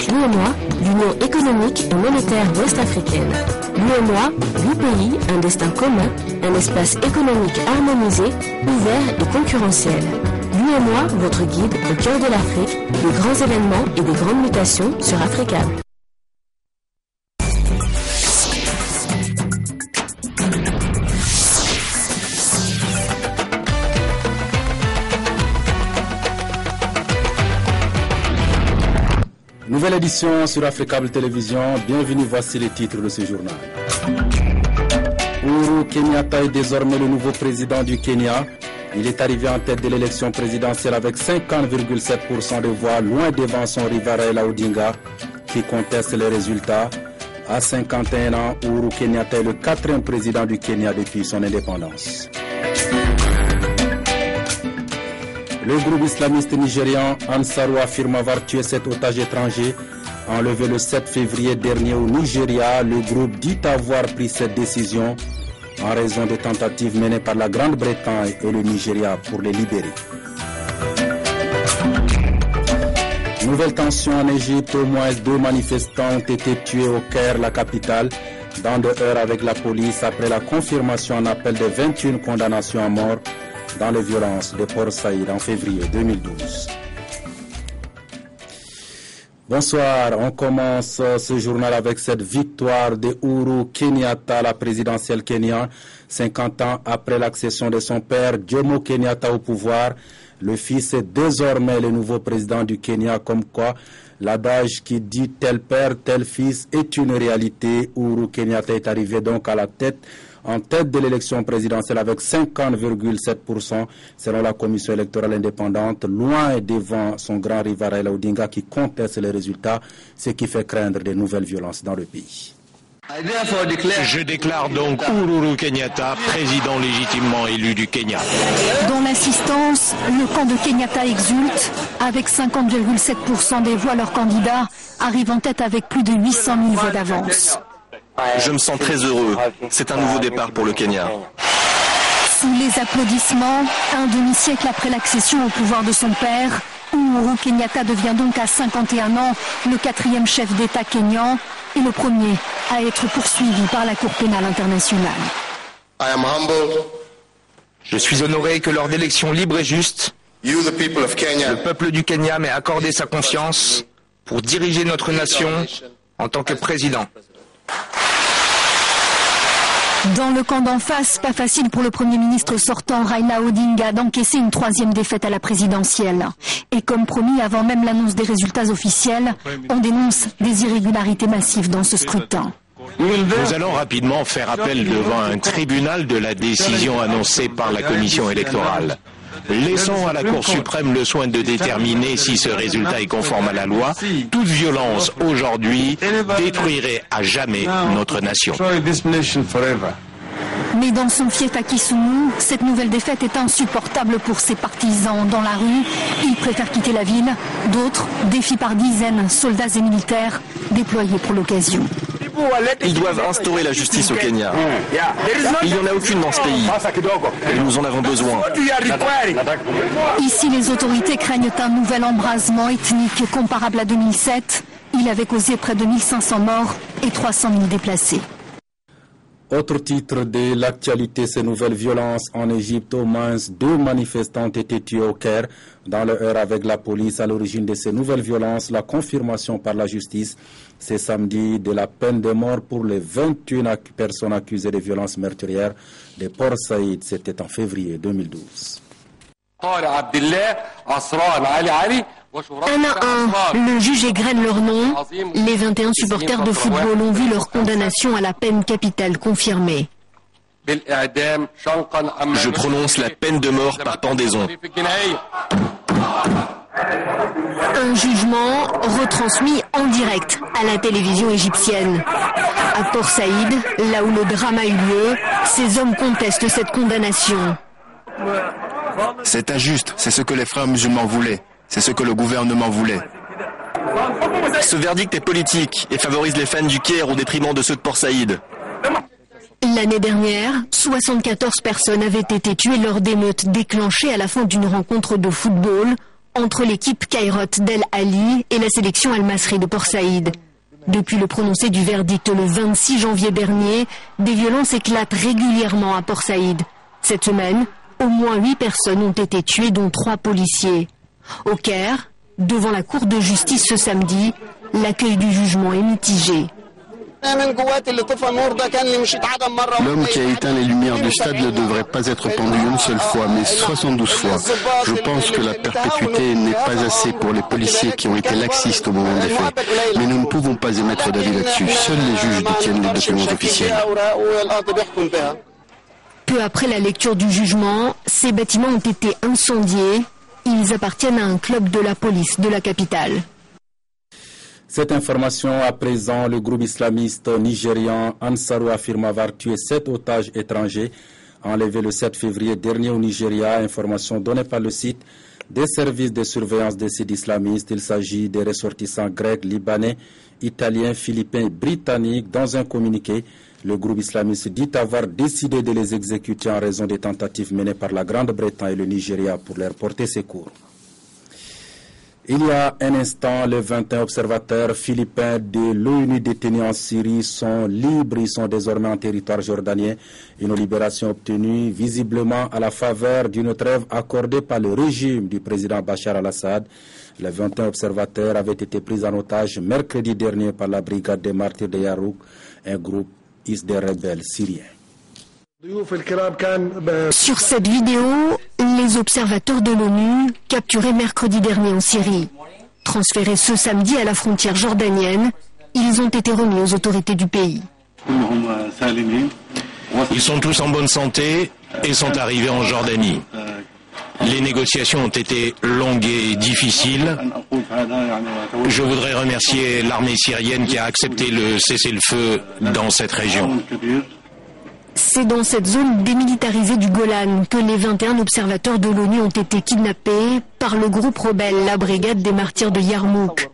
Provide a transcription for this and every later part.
L'UEMOA, l'Union économique et monétaire ouest-africaine. L'UEMOA, 8 pays, un destin commun, un espace économique harmonisé, ouvert et concurrentiel. L'UEMOA, votre guide au cœur de l'Afrique, des grands événements et des grandes mutations sur Africable. Nouvelle édition sur Africable Télévision. Bienvenue, voici les titres de ce journal. Uhuru Kenyatta est désormais le nouveau président du Kenya. Il est arrivé en tête de l'élection présidentielle avec 50,7% de voix, loin devant son rival Raila Odinga, qui conteste les résultats. À 51 ans, Uhuru Kenyatta est le 4e président du Kenya depuis son indépendance. Le groupe islamiste nigérian Ansarou affirme avoir tué 7 otages étrangers enlevés le 7 février dernier au Nigeria. Le groupe dit avoir pris cette décision en raison de tentatives menées par la Grande-Bretagne et le Nigeria pour les libérer. Nouvelle tension en Égypte, au moins 2 manifestants ont été tués au Caire, la capitale, dans de heurts avec la police après la confirmation en appel de 21 condamnations à mort dans les violences de Port Saïd en février 2012. Bonsoir, on commence ce journal avec cette victoire de Uhuru Kenyatta, la présidentielle kenyane, 50 ans après l'accession de son père Jomo Kenyatta au pouvoir. Le fils est désormais le nouveau président du Kenya, comme quoi l'adage qui dit tel père, tel fils est une réalité. Uhuru Kenyatta est arrivé donc en tête de l'élection présidentielle avec 50,7% selon la commission électorale indépendante, loin devant son grand rival Raila Odinga qui conteste les résultats, ce qui fait craindre de nouvelles violences dans le pays. Je déclare donc Uhuru Kenyatta, président légitimement élu du Kenya. Dans l'assistance, le camp de Kenyatta exulte. Avec 50,7% des voix, leur candidat arrive en tête avec plus de 800 000 voix d'avance. Je me sens très heureux. C'est un nouveau départ pour le Kenya. Sous les applaudissements, un demi-siècle après l'accession au pouvoir de son père, Uhuru Kenyatta devient donc à 51 ans le 4e chef d'État kényan et le premier à être poursuivi par la Cour pénale internationale. Je suis honoré que lors d'élections libres et justes, le peuple du Kenya m'ait accordé sa confiance pour diriger notre nation en tant que président. Dans le camp d'en face, pas facile pour le Premier ministre sortant Raila Odinga d'encaisser une 3e défaite à la présidentielle. Et comme promis, avant même l'annonce des résultats officiels, on dénonce des irrégularités massives dans ce scrutin. Nous allons rapidement faire appel devant un tribunal de la décision annoncée par la commission électorale. Laissons à la Cour suprême le soin de déterminer si ce résultat est conforme à la loi. Toute violence aujourd'hui détruirait à jamais notre nation. Mais dans son fief à Kisumu, cette nouvelle défaite est insupportable pour ses partisans. Dans la rue, ils préfèrent quitter la ville. D'autres défient par dizaines soldats et militaires déployés pour l'occasion. Ils doivent instaurer la justice au Kenya. Il n'y en a aucune dans ce pays. Et nous en avons besoin. Ici, les autorités craignent un nouvel embrasement ethnique comparable à 2007. Il avait causé près de 1500 morts et 300 000 déplacés. Autre titre de l'actualité, ces nouvelles violences en Égypte. Au moins 2 manifestants ont été tués au Caire dans le heurt avec la police. À l'origine de ces nouvelles violences, la confirmation par la justice ce samedi de la peine de mort pour les 21 personnes accusées de violences meurtrières de Port Saïd. C'était en février 2012. Un à un, le juge égrène leur nom. Les 21 supporters de football ont vu leur condamnation à la peine capitale confirmée. Je prononce la peine de mort par pendaison. Un jugement retransmis en direct à la télévision égyptienne. À Port Saïd, là où le drame a eu lieu, ces hommes contestent cette condamnation. C'est injuste, c'est ce que les frères musulmans voulaient. C'est ce que le gouvernement voulait. Ce verdict est politique et favorise les fans du Caire au détriment de ceux de Port Saïd. L'année dernière, 74 personnes avaient été tuées lors d'émeutes déclenchées à la fin d'une rencontre de football entre l'équipe Kairat d'El Ali et la sélection Al Masry de Port Saïd. Depuis le prononcé du verdict le 26 janvier dernier, des violences éclatent régulièrement à Port Saïd. Cette semaine, au moins 8 personnes ont été tuées, dont 3 policiers. Au Caire, devant la cour de justice ce samedi, l'accueil du jugement est mitigé. L'homme qui a éteint les lumières du stade ne devrait pas être pendu une seule fois, mais 72 fois. Je pense que la perpétuité n'est pas assez pour les policiers qui ont été laxistes au moment des faits. Mais nous ne pouvons pas émettre d'avis là-dessus. Seuls les juges détiennent les documents officiels. Peu après la lecture du jugement, ces bâtiments ont été incendiés. Ils appartiennent à un club de la police de la capitale. Cette information à présent, le groupe islamiste nigérian Ansarou affirme avoir tué 7 otages étrangers enlevés le 7 février dernier au Nigeria. Information donnée par le site des services de surveillance des sites islamistes. Il s'agit des ressortissants grecs, libanais, italiens, philippins et britanniques. Dans un communiqué, le groupe islamiste dit avoir décidé de les exécuter en raison des tentatives menées par la Grande-Bretagne et le Nigeria pour leur porter secours. Il y a un instant, les 21 observateurs philippins de l'ONU détenus en Syrie sont libres. Ils sont désormais en territoire jordanien. Une libération obtenue visiblement à la faveur d'une trêve accordée par le régime du président Bachar al-Assad. Les 21 observateurs avaient été pris en otage mercredi dernier par la brigade des martyrs de Yarouk, un groupe des rebelles syriens. Sur cette vidéo, les observateurs de l'ONU capturés mercredi dernier en Syrie, transférés ce samedi à la frontière jordanienne, ils ont été remis aux autorités du pays. Ils sont tous en bonne santé et sont arrivés en Jordanie. Les négociations ont été longues et difficiles. Je voudrais remercier l'armée syrienne qui a accepté le cessez-le-feu dans cette région. C'est dans cette zone démilitarisée du Golan que les 21 observateurs de l'ONU ont été kidnappés par le groupe rebelle, la brigade des martyrs de Yarmouk.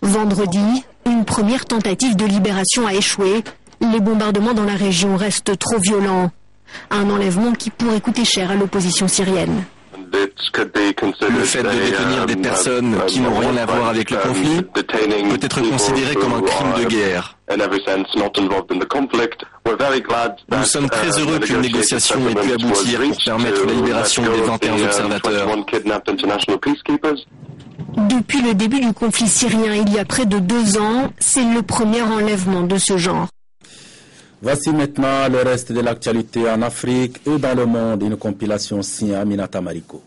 Vendredi, une première tentative de libération a échoué. Les bombardements dans la région restent trop violents. Un enlèvement qui pourrait coûter cher à l'opposition syrienne. Le fait de détenir des personnes qui n'ont rien à voir avec le conflit peut être considéré comme un crime de guerre. Nous sommes très heureux qu'une négociation ait pu aboutir pour permettre la libération des 21 observateurs. Depuis le début du conflit syrien, il y a près de 2 ans, c'est le premier enlèvement de ce genre. Voici maintenant le reste de l'actualité en Afrique et dans le monde, une compilation signée Aminata Mariko.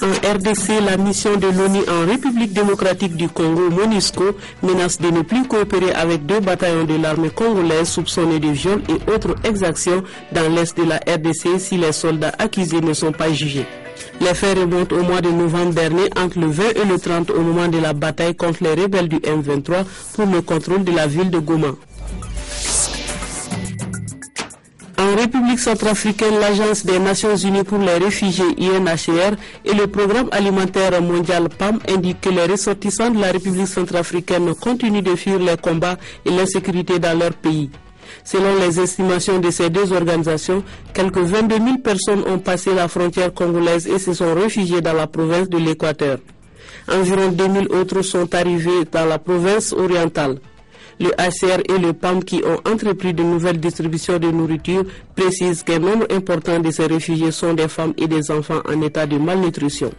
En RDC, la mission de l'ONU en République démocratique du Congo, MONUSCO, menace de ne plus coopérer avec 2 bataillons de l'armée congolaise soupçonnés de viols et autres exactions dans l'est de la RDC si les soldats accusés ne sont pas jugés. Les faits remontent au mois de novembre dernier entre le 20 et le 30 au moment de la bataille contre les rebelles du M23 pour le contrôle de la ville de Goma. En République centrafricaine, l'Agence des Nations Unies pour les réfugiés UNHCR et le Programme alimentaire mondial PAM indiquent que les ressortissants de la République centrafricaine continuent de fuir les combats et l'insécurité dans leur pays. Selon les estimations de ces 2 organisations, quelques 22 000 personnes ont passé la frontière congolaise et se sont réfugiées dans la province de l'Équateur. Environ 2 000 autres sont arrivés dans la province orientale. Le HCR et le PAM qui ont entrepris de nouvelles distributions de nourriture précisent qu'un nombre important de ces réfugiés sont des femmes et des enfants en état de malnutrition.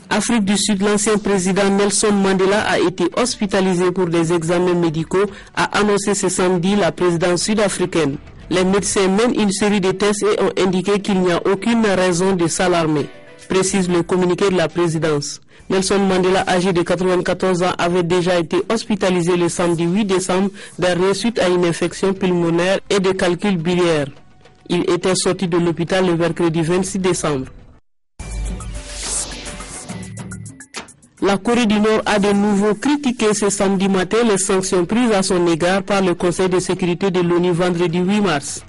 Afrique du Sud, l'ancien président Nelson Mandela a été hospitalisé pour des examens médicaux, a annoncé ce samedi la présidence sud-africaine. Les médecins mènent une série de tests et ont indiqué qu'il n'y a aucune raison de s'alarmer, précise le communiqué de la présidence. Nelson Mandela, âgé de 94 ans, avait déjà été hospitalisé le samedi 8 décembre dernier suite à une infection pulmonaire et de calcul biliaire. Il était sorti de l'hôpital le mercredi 26 décembre. La Corée du Nord a de nouveau critiqué ce samedi matin les sanctions prises à son égard par le Conseil de sécurité de l'ONU vendredi 8 mars.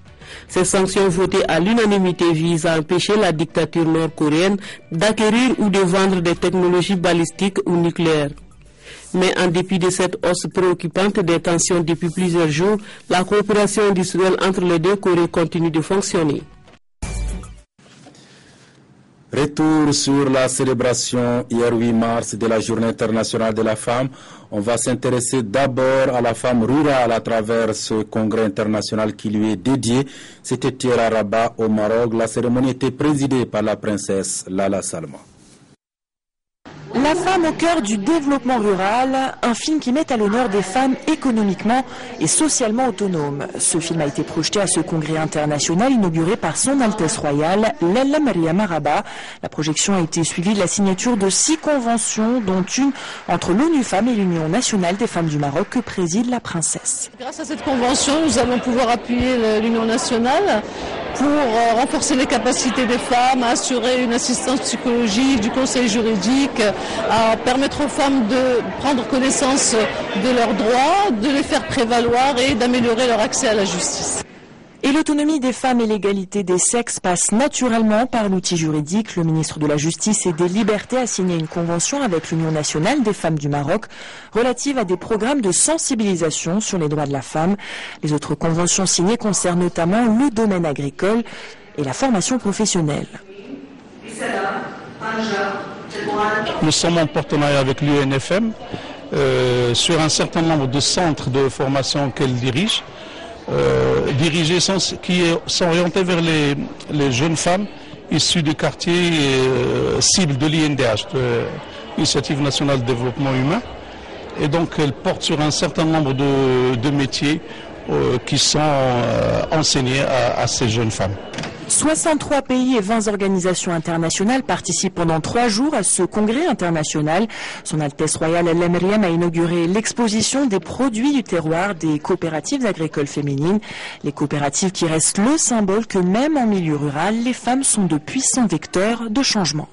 Ces sanctions votées à l'unanimité visent à empêcher la dictature nord-coréenne d'acquérir ou de vendre des technologies balistiques ou nucléaires. Mais en dépit de cette hausse préoccupante des tensions depuis plusieurs jours, la coopération industrielle entre les 2 Corées continue de fonctionner. Retour sur la célébration hier 8 mars de la Journée internationale de la femme. On va s'intéresser d'abord à la femme rurale à travers ce congrès international qui lui est dédié. C'était hier à Rabat au Maroc. La cérémonie était présidée par la princesse Lala Salma. La femme au cœur du développement rural, un film qui met à l'honneur des femmes économiquement et socialement autonomes. Ce film a été projeté à ce congrès international inauguré par son Altesse Royale, Lalla Mariam Rabat. La projection a été suivie de la signature de 6 conventions, dont une entre l'ONU Femmes et l'Union nationale des femmes du Maroc que préside la princesse. Grâce à cette convention, nous allons pouvoir appuyer l'Union nationale pour renforcer les capacités des femmes, assurer une assistance psychologique, du conseil juridique, à permettre aux femmes de prendre connaissance de leurs droits, de les faire prévaloir et d'améliorer leur accès à la justice. Et l'autonomie des femmes et l'égalité des sexes passent naturellement par l'outil juridique. Le ministre de la Justice et des Libertés a signé une convention avec l'Union nationale des femmes du Maroc relative à des programmes de sensibilisation sur les droits de la femme. Les autres conventions signées concernent notamment le domaine agricole et la formation professionnelle. Nous sommes en partenariat avec l'UNFM sur un certain nombre de centres de formation qu'elle dirige. Qui sont orientés vers les jeunes femmes issues du quartier cible de l'INDH, de l'Initiative nationale de développement humain. Et donc elle porte sur un certain nombre de métiers qui sont enseignés à ces jeunes femmes. 63 pays et 20 organisations internationales participent pendant 3 jours à ce congrès international. Son Altesse Royale Lalla Mariam a inauguré l'exposition des produits du terroir des coopératives agricoles féminines. Les coopératives qui restent le symbole que même en milieu rural, les femmes sont de puissants vecteurs de changement.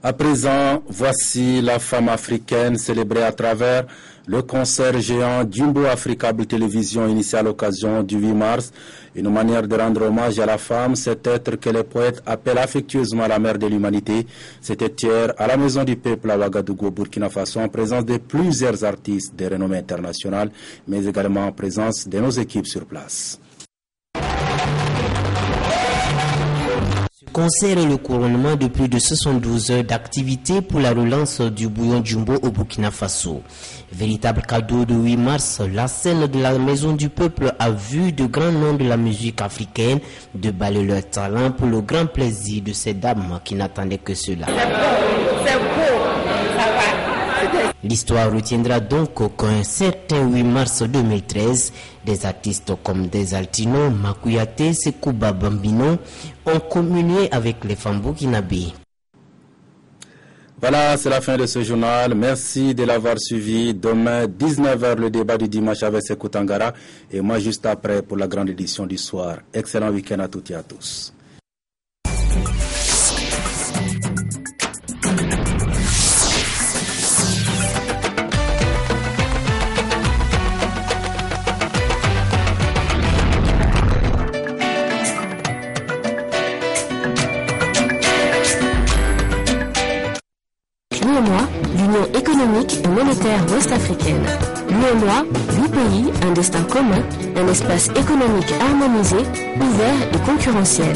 À présent, voici la femme africaine célébrée à travers le concert géant Jumbo Africable Télévision initié à l'occasion du 8 mars. Une manière de rendre hommage à la femme, cet être que les poètes appellent affectueusement la mère de l'humanité. C'était hier à la Maison du Peuple à Ouagadougou, Burkina Faso, en présence de plusieurs artistes de renommée internationale, mais également en présence de nos équipes sur place. Concert et le couronnement de plus de 72 heures d'activité pour la relance du bouillon Jumbo au Burkina Faso. Véritable cadeau de 8 mars, la scène de la Maison du Peuple a vu de grands noms de la musique africaine déballer leur talent pour le grand plaisir de ces dames qui n'attendaient que cela. L'histoire retiendra donc qu'un certain 8 mars 2013, des artistes comme Desaltino, Makouyaté, Sekouba Bambino ont communié avec les femmes burkinabés. Voilà, c'est la fin de ce journal. Merci de l'avoir suivi. Demain, 19h, le débat du dimanche avec Sekou Tangara. Et moi, juste après, pour la grande édition du soir. Excellent week-end à toutes et à tous. L'UEMOA, l'Union économique et monétaire ouest-africaine. L'UEMOA, 8 pays, un destin commun, un espace économique harmonisé, ouvert et concurrentiel.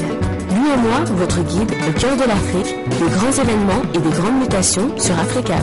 L'UEMOA, votre guide au cœur de l'Afrique, des grands événements et des grandes mutations sur Africa.